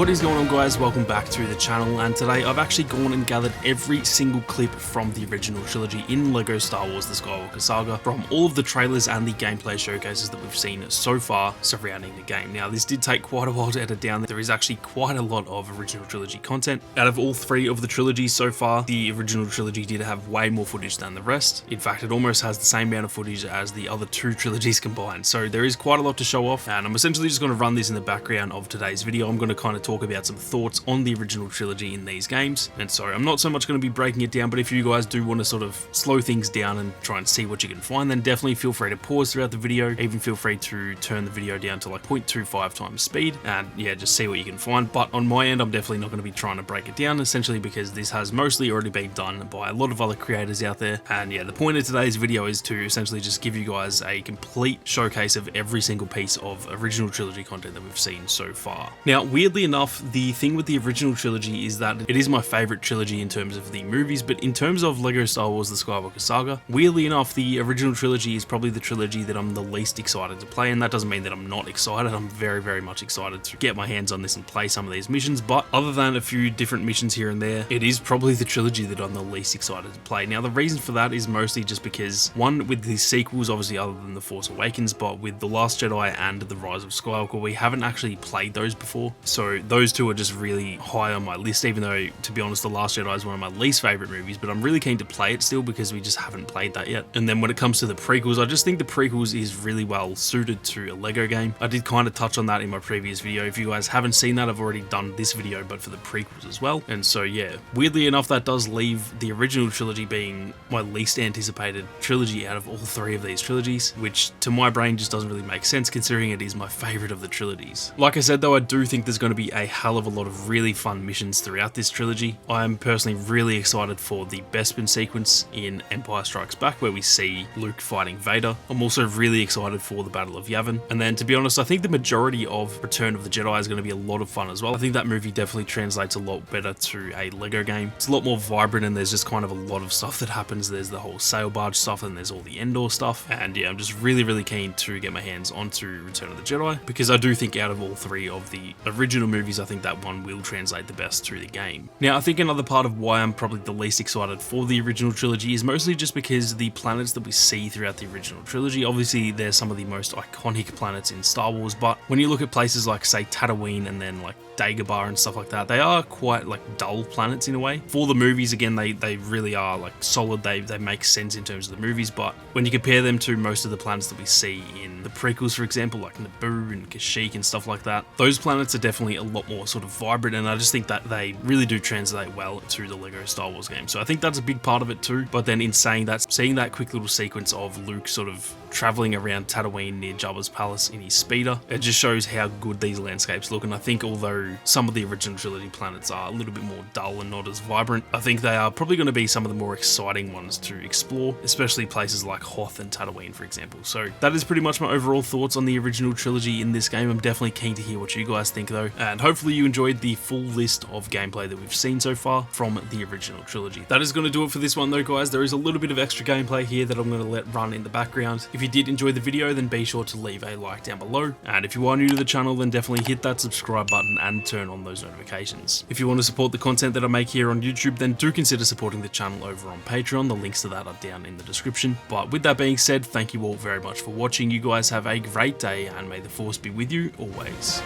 What is going on, guys? Welcome back to the channel, and today I've actually gone and gathered every single clip from the original trilogy in LEGO Star Wars The Skywalker Saga from all of the trailers and the gameplay showcases that we've seen so far surrounding the game. Now, this did take quite a while to edit down. There is actually quite a lot of original trilogy content. Out of all three of the trilogies so far, the original trilogy did have way more footage than the rest. In fact, it almost has the same amount of footage as the other two trilogies combined. So there is quite a lot to show off, and I'm essentially just going to run this in the background of today's video. I'm going to kind of talk about some thoughts on the original trilogy in these games. And so I'm not so much going to be breaking it down, but if you guys do want to sort of slow things down and try and see what you can find, then definitely feel free to pause throughout the video. Even feel free to turn the video down to like 0.25 times speed and yeah, just see what you can find. But on my end, I'm definitely not going to be trying to break it down, essentially because this has mostly already been done by a lot of other creators out there. And yeah, the point of today's video is to essentially just give you guys a complete showcase of every single piece of original trilogy content that we've seen so far. Now, weirdly enough, the thing with the original trilogy is that it is my favorite trilogy in terms of the movies, but in terms of LEGO Star Wars The Skywalker Saga, weirdly enough, the original trilogy is probably the trilogy that I'm the least excited to play, and that doesn't mean that I'm not excited. I'm very, very much excited to get my hands on this and play some of these missions, but other than a few different missions here and there, it is probably the trilogy that I'm the least excited to play. Now, the reason for that is mostly just because, one, with the sequels, obviously other than The Force Awakens, but with The Last Jedi and The Rise of Skywalker, we haven't actually played those before, so those two are just really high on my list, even though, to be honest, The Last Jedi is one of my least favorite movies, but I'm really keen to play it still because we just haven't played that yet. And then when it comes to the prequels, I just think the prequels is really well suited to a LEGO game. I did kind of touch on that in my previous video. If you guys haven't seen that, I've already done this video, but for the prequels as well. And so yeah, weirdly enough, that does leave the original trilogy being my least anticipated trilogy out of all three of these trilogies, which to my brain just doesn't really make sense considering it is my favorite of the trilogies. Like I said though, I do think there's going to be a hell of a lot of really fun missions throughout this trilogy. I am personally really excited for the Bespin sequence in Empire Strikes Back where we see Luke fighting Vader. I'm also really excited for the Battle of Yavin. And then, to be honest, I think the majority of Return of the Jedi is going to be a lot of fun as well. I think that movie definitely translates a lot better to a LEGO game. It's a lot more vibrant and there's just kind of a lot of stuff that happens. There's the whole sail barge stuff and there's all the Endor stuff. And yeah, I'm just really, really keen to get my hands onto Return of the Jedi because I do think out of all three of the original movies, I think that one will translate the best to the game. Now, I think another part of why I'm probably the least excited for the original trilogy is mostly just because the planets that we see throughout the original trilogy, obviously they're some of the most iconic planets in Star Wars, but when you look at places like, say, Tatooine and then like Dagobah and stuff like that, they are quite like dull planets in a way. For the movies, again, they really are like solid, they make sense in terms of the movies, but when you compare them to most of the planets that we see in the prequels, for example, like Naboo and Kashyyyk and stuff like that, those planets are definitely a lot more sort of vibrant, and I just think that they really do translate well to the LEGO Star Wars game. So I think that's a big part of it too. But then in saying that, seeing that quick little sequence of Luke sort of traveling around Tatooine near Jabba's palace in his speeder, it just shows how good these landscapes look. And I think although some of the original trilogy planets are a little bit more dull and not as vibrant, I think they are probably going to be some of the more exciting ones to explore, especially places like Hoth and Tatooine, for example. So that is pretty much my overall thoughts on the original trilogy in this game. I'm definitely keen to hear what you guys think though, and hopefully you enjoyed the full list of gameplay that we've seen so far from the original trilogy. That is going to do it for this one though, guys. There is a little bit of extra gameplay here that I'm going to let run in the background. If you did enjoy the video, then be sure to leave a like down below, and if you are new to the channel, then definitely hit that subscribe button and turn on those notifications. If you want to support the content that I make here on YouTube, then do consider supporting the channel over on Patreon. The links to that are down in the description. But with that being said, thank you all very much for watching. You guys have a great day, and may the Force be with you always.